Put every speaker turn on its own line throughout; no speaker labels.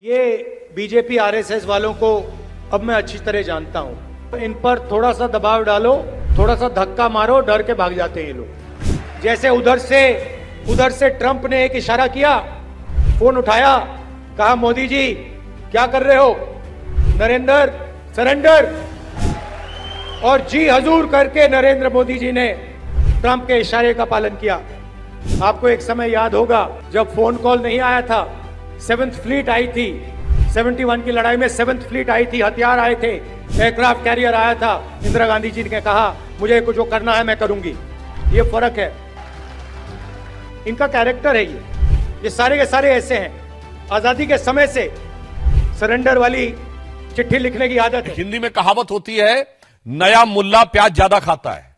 ये BJP RSS वालों को अब मैं अच्छी तरह जानता हूं। इन पर थोड़ा सा दबाव डालो, थोड़ा सा धक्का मारो, डर के भाग जाते हैं ये लोग। जैसे उधर से ट्रंप ने एक इशारा किया, फोन उठाया, कहा मोदी जी क्या कर रहे हो, नरेंद्र सरेंडर, और जी हजूर करके नरेंद्र मोदी जी ने ट्रंप के इशारे का पालन किया। आपको एक समय याद होगा जब फोन कॉल नहीं आया था, 7th फ्लीट आई थी, 71 की लड़ाई में 7th फ्लीट आई थी, हथियार आए थे, एयरक्राफ्ट कैरियर आया था। इंदिरा गांधी जी ने कहा मुझे कुछ जो करना है मैं करूंगी। ये फर्क है, इनका कैरेक्टर है। ये सारे के सारे ऐसे हैं। आजादी के समय से सरेंडर वाली चिट्ठी लिखने की आदत है।
हिंदी में कहावत होती है, नया मुल्ला प्याज ज्यादा खाता है,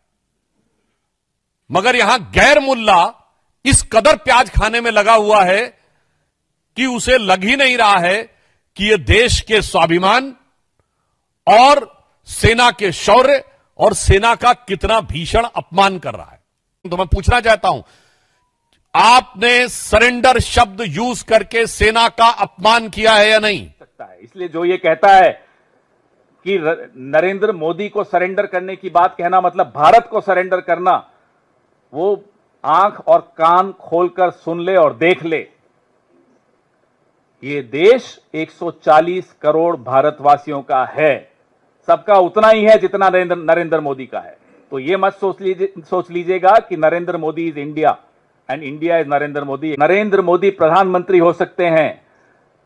मगर यहां गैर मुल्ला इस कदर प्याज खाने में लगा हुआ है कि उसे लग ही नहीं रहा है कि यह देश के स्वाभिमान और सेना के शौर्य और सेना का कितना भीषण अपमान कर रहा है। तो मैं पूछना चाहता हूं, आपने सरेंडर शब्द यूज करके सेना का अपमान किया है या नहीं?
सकता है। इसलिए जो ये कहता है कि नरेंद्र मोदी को सरेंडर करने की बात कहना मतलब भारत को सरेंडर करना, वो आंख और कान खोलकर सुन ले और देख ले। ये देश 140 करोड़ भारतवासियों का है, सबका उतना ही है जितना नरेंद्र मोदी का है। तो ये मत सोच लीजिएगा कि Narendra Modi is India and India is Narendra Modi. Narendra Modi प्रधानमंत्री हो सकते हैं,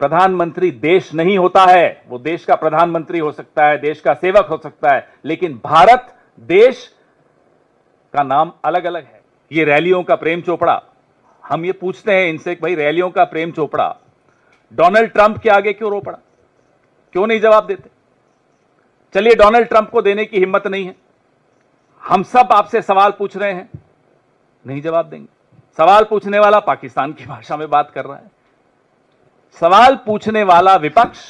प्रधानमंत्री देश नहीं होता है। वो देश का प्रधानमंत्री हो सकता है, देश का सेवक हो सकता है, लेकिन भारत देश का नाम अलग अलग है। ये रैलियों का प्रेम चोपड़ा, हम ये पूछते हैं इनसे कि भाई रैलियों का प्रेम चोपड़ा डोनाल्ड ट्रंप के आगे क्यों रो पड़ा, क्यों नहीं जवाब देते? चलिए, डोनाल्ड ट्रंप को देने की हिम्मत नहीं है, हम सब आपसे सवाल पूछ रहे हैं, नहीं जवाब देंगे। सवाल पूछने वाला पाकिस्तान की भाषा में बात कर रहा है। सवाल पूछने वाला विपक्ष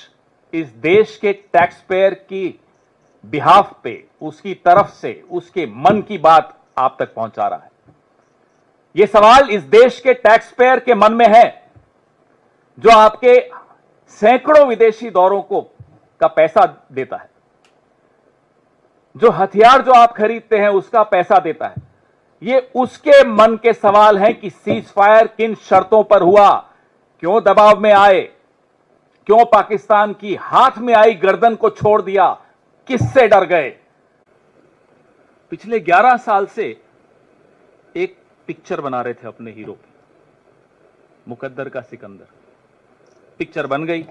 इस देश के टैक्स पेयर की बिहाफ पे, उसकी तरफ से, उसके मन की बात आप तक पहुंचा रहा है। यह सवाल इस देश के टैक्स पेयर के मन में है, जो आपके सैकड़ों विदेशी दौरों का पैसा देता है, जो हथियार जो आप खरीदते हैं उसका पैसा देता है। ये उसके मन के सवाल हैं कि सीज फायर किन शर्तों पर हुआ, क्यों दबाव में आए, क्यों पाकिस्तान की हाथ में आई गर्दन को छोड़ दिया, किससे डर गए। पिछले 11 साल से एक पिक्चर बना रहे थे अपने हीरो की, मुकद्दर का सिकंदर। पिक्चर बन गई,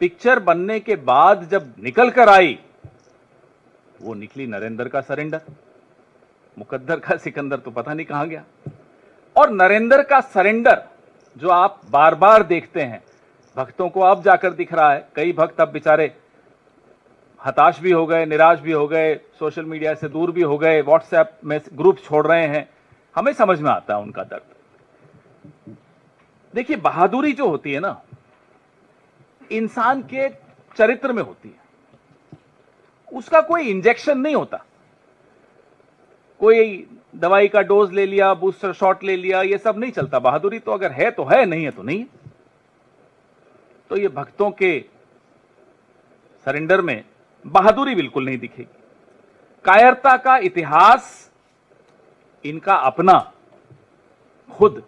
पिक्चर बनने के बाद जब निकल कर आई, वो निकली नरेंद्र का सरेंडर। मुकद्दर का सिकंदर तो पता नहीं कहां गया। और नरेंद्र का सरेंडर जो आप बार बार देखते हैं, भक्तों को अब जाकर दिख रहा है। कई भक्त अब बेचारे हताश भी हो गए, निराश भी हो गए, सोशल मीडिया से दूर भी हो गए, व्हाट्सएप में ग्रुप छोड़ रहे हैं। हमें समझ में आता है उनका दर्द। देखिए, बहादुरी जो होती है ना, इंसान के चरित्र में होती है। उसका कोई इंजेक्शन नहीं होता, कोई दवाई का डोज ले लिया, बूस्टर शॉट ले लिया, ये सब नहीं चलता। बहादुरी तो अगर है तो है, नहीं है तो नहीं है। तो ये भक्तों के सरेंडर में बहादुरी बिल्कुल नहीं दिखेगी। कायरता का इतिहास इनका अपना, खुद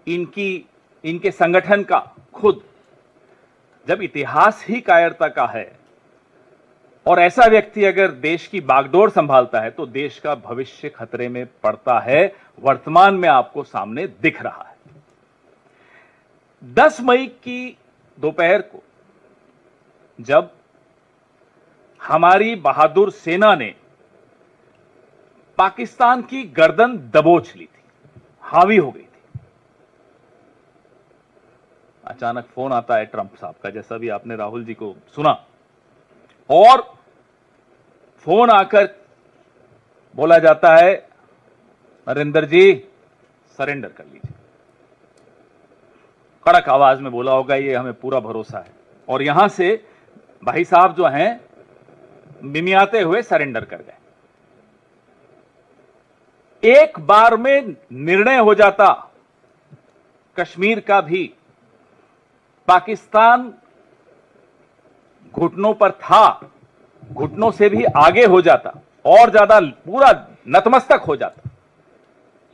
इनके संगठन का खुद। जब इतिहास ही कायरता का है और ऐसा व्यक्ति अगर देश की बागडोर संभालता है, तो देश का भविष्य खतरे में पड़ता है। वर्तमान में आपको सामने दिख रहा है। 10 मई की दोपहर को जब हमारी बहादुर सेना ने पाकिस्तान की गर्दन दबोच ली थी, हावी हो गई थी, अचानक फोन आता है ट्रंप साहब का, जैसा भी आपने राहुल जी को सुना। और फोन आकर बोला जाता है, नरेंद्र जी सरेंडर कर लीजिए। कड़क आवाज में बोला होगा, ये हमें पूरा भरोसा है। और यहां से भाई साहब जो हैं मिमियाते हुए सरेंडर कर गए। एक बार में निर्णय हो जाता कश्मीर का भी, पाकिस्तान घुटनों पर था, घुटनों से भी आगे हो जाता और ज्यादा पूरा नतमस्तक हो जाता,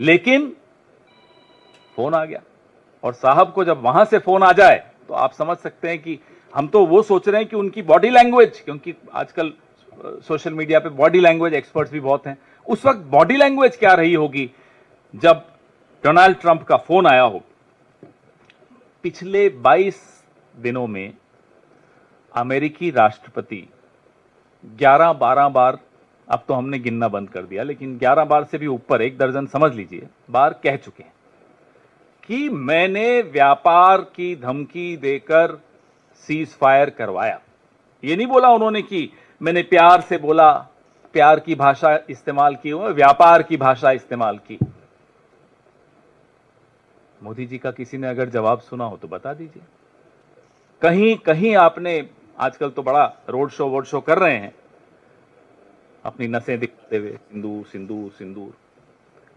लेकिन फोन आ गया। और साहब को जब वहां से फोन आ जाए तो आप समझ सकते हैं कि हम तो वो सोच रहे हैं कि उनकी बॉडी लैंग्वेज, क्योंकि आजकल सोशल मीडिया पे बॉडी लैंग्वेज एक्सपर्ट्स भी बहुत हैं, उस वक्त बॉडी लैंग्वेज क्या रही होगी जब डोनाल्ड ट्रंप का फोन आया हो। पिछले 22 दिनों में अमेरिकी राष्ट्रपति 11-12 बार, अब तो हमने गिनना बंद कर दिया, लेकिन 11 बार से भी ऊपर, 1 दर्जन समझ लीजिए बार कह चुके हैं कि मैंने व्यापार की धमकी देकर सीज फायर करवाया। ये नहीं बोला उन्होंने कि मैंने प्यार से बोला, प्यार की भाषा इस्तेमाल की, व्यापार की भाषा इस्तेमाल की। मोदी जी का किसी ने अगर जवाब सुना हो तो बता दीजिए। कहीं कहीं आपने, आजकल तो बड़ा रोड शो कर रहे हैं अपनी नसें दिखाते हुए, सिंदूर सिंदूर सिंदूर,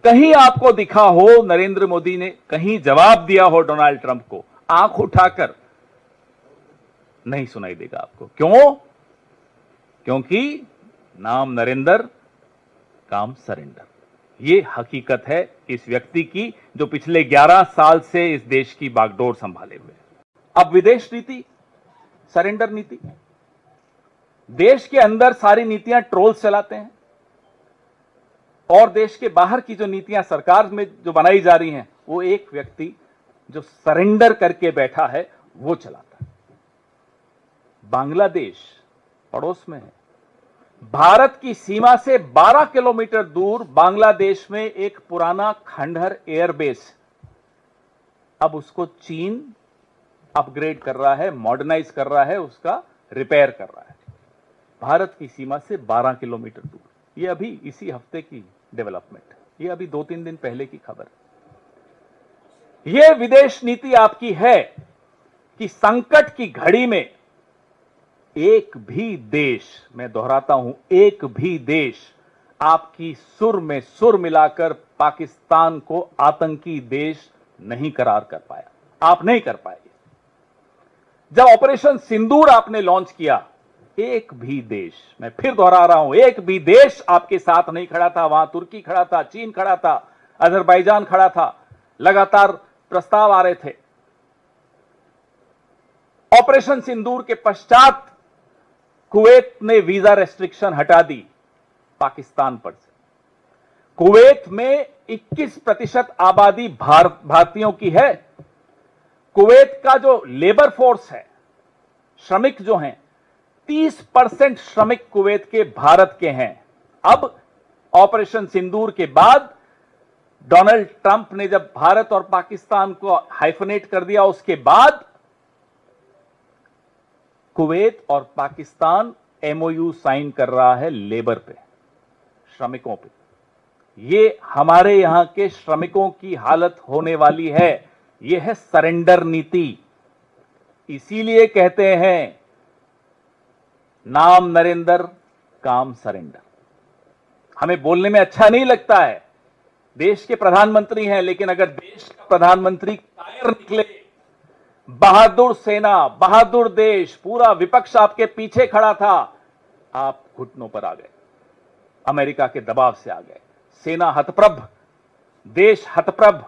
कहीं आपको दिखा हो नरेंद्र मोदी ने कहीं जवाब दिया हो डोनाल्ड ट्रंप को, आंख उठाकर? नहीं सुनाई देगा आपको। क्यों? क्योंकि नाम नरेंद्र, काम सरेंडर। ये हकीकत है इस व्यक्ति की जो पिछले 11 साल से इस देश की बागडोर संभाले हुए। अब विदेश नीति, सरेंडर नीति। देश के अंदर सारी नीतियां ट्रोल्स चलाते हैं और देश के बाहर की जो नीतियां सरकार में जो बनाई जा रही हैं वो एक व्यक्ति जो सरेंडर करके बैठा है वो चलाता है। बांग्लादेश पड़ोस में है, भारत की सीमा से 12 किलोमीटर दूर बांग्लादेश में एक पुराना खंडहर एयरबेस, अब उसको चीन अपग्रेड कर रहा है, मॉडर्नाइज कर रहा है, उसका रिपेयर कर रहा है, भारत की सीमा से 12 किलोमीटर दूर। ये अभी इसी हफ्ते की डेवलपमेंट, ये अभी 2-3 दिन पहले की खबर। ये विदेश नीति आपकी है कि संकट की घड़ी में एक भी देश, मैं दोहराता हूं, एक भी देश आपकी सुर में सुर मिलाकर पाकिस्तान को आतंकी देश नहीं करार कर पाया। आप नहीं कर पाए। जब ऑपरेशन सिंदूर आपने लॉन्च किया, एक भी देश, मैं फिर दोहरा रहा हूं, एक भी देश आपके साथ नहीं खड़ा था। वहां तुर्की खड़ा था, चीन खड़ा था, अजरबैजान खड़ा था, लगातार प्रस्ताव आ रहे थे। ऑपरेशन सिंदूर के पश्चात कुवैत ने वीजा रेस्ट्रिक्शन हटा दी पाकिस्तान पर से। कुवैत में 21% आबादी भारतीयों की है। कुवैत का जो लेबर फोर्स है, श्रमिक जो हैं, 30% श्रमिक कुवैत के भारत के हैं। अब ऑपरेशन सिंदूर के बाद डोनाल्ड ट्रंप ने जब भारत और पाकिस्तान को हाइफनेट कर दिया, उसके बाद कुवैत और पाकिस्तान एमओयू साइन कर रहा है लेबर पे, श्रमिकों पे। ये हमारे यहां के श्रमिकों की हालत होने वाली है। यह है सरेंडर नीति। इसीलिए कहते हैं नाम नरेंद्र, काम सरेंडर। हमें बोलने में अच्छा नहीं लगता है, देश के प्रधानमंत्री हैं, लेकिन अगर देश का प्रधानमंत्री कायर निकले, बहादुर सेना, बहादुर देश, पूरा विपक्ष आपके पीछे खड़ा था, आप घुटनों पर आ गए, अमेरिका के दबाव से आ गए। सेना हतप्रभ, देश हतप्रभ,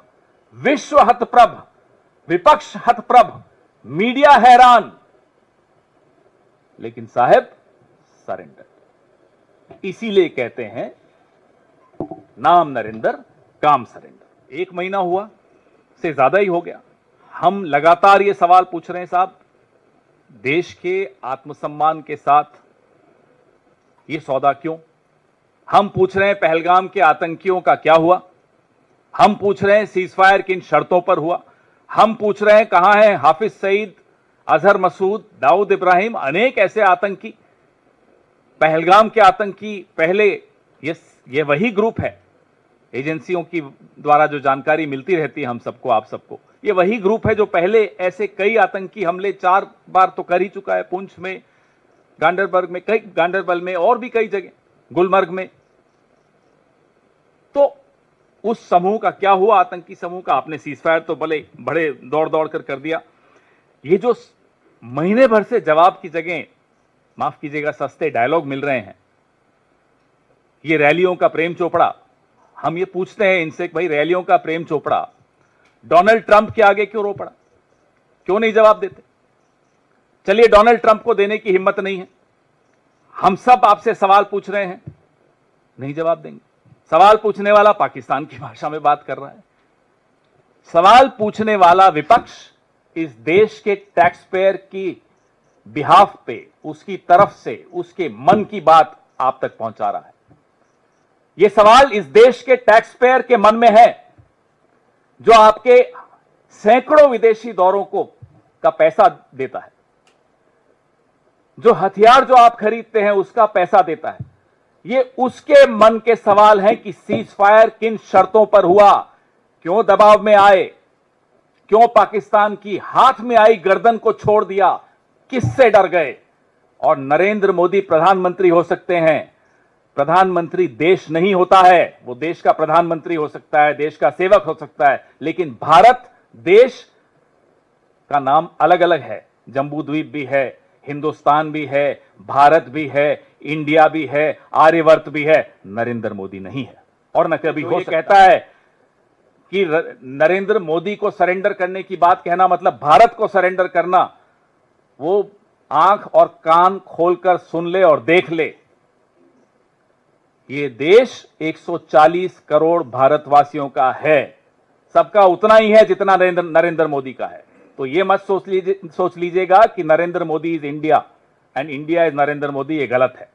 विश्व हतप्रभ, विपक्ष हतप्रभ, मीडिया हैरान, लेकिन साहब सरेंडर। इसीलिए कहते हैं नाम नरेंद्र, काम सरेंडर। 1 महीना हुआ से ज्यादा ही हो गया, हम लगातार ये सवाल पूछ रहे हैं साहब, देश के आत्मसम्मान के साथ ये सौदा क्यों? हम पूछ रहे हैं पहलगाम के आतंकियों का क्या हुआ? हम पूछ रहे हैं सीजफायर किन शर्तों पर हुआ? हम पूछ रहे हैं कहां है हाफिज सईद, अजहर मसूद, दाऊद इब्राहिम, अनेक ऐसे आतंकी, पहलगाम के आतंकी। पहले ये वही ग्रुप है, एजेंसियों की द्वारा जो जानकारी मिलती रहती है हम सबको, आप सबको, ये वही ग्रुप है जो पहले ऐसे कई आतंकी हमले 4 बार तो कर ही चुका है। पुंछ में, गांडरबल में और भी कई जगह, गुलमर्ग में। तो उस समूह का क्या हुआ, आतंकी समूह का? आपने सीजफायर तो बड़े दौड़ दौड़ कर दिया, ये जो महीने भर से जवाब की जगह, माफ कीजिएगा, सस्ते डायलॉग मिल रहे हैं, ये रैलियों का प्रेम चोपड़ा, हम ये पूछते हैं इनसे कि भाई रैलियों का प्रेम चोपड़ा डोनाल्ड ट्रंप के आगे क्यों रो पड़ा, क्यों नहीं जवाब देते? चलिए, डोनाल्ड ट्रंप को देने की हिम्मत नहीं है, हम सब आपसे सवाल पूछ रहे हैं, नहीं जवाब देंगे। सवाल पूछने वाला पाकिस्तान की भाषा में बात कर रहा है, सवाल पूछने वाला विपक्ष इस देश के टैक्स पेयर की बिहाफ पे, उसकी तरफ से, उसके मन की बात आप तक पहुंचा रहा है। यह सवाल इस देश के टैक्स पेयर के मन में है, जो आपके सैकड़ों विदेशी दौरों का पैसा देता है, जो हथियार जो आप खरीदते हैं उसका पैसा देता है। ये उसके मन के सवाल हैं कि सीज फायर किन शर्तों पर हुआ, क्यों दबाव में आए, क्यों पाकिस्तान की हाथ में आई गर्दन को छोड़ दिया, किससे डर गए। और नरेंद्र मोदी प्रधानमंत्री हो सकते हैं, प्रधानमंत्री देश नहीं होता है, वो देश का प्रधानमंत्री हो सकता है, देश का सेवक हो सकता है, लेकिन भारत देश का नाम अलग अलग है। जम्बू द्वीप भी है, हिंदुस्तान भी है, भारत भी है, इंडिया भी है, आर्यवर्त भी है, नरेंद्र मोदी नहीं है और न कभी हो सकता। कहता है कि नरेंद्र मोदी को सरेंडर करने की बात कहना मतलब भारत को सरेंडर करना, वो आंख और कान खोलकर सुन ले और देख ले। ये देश 140 करोड़ भारतवासियों का है, सबका उतना ही है जितना नरेंद्र मोदी का है। तो ये मत सोच लीजिएगा कि Narendra Modi is India and India is Narendra Modi, ये गलत है।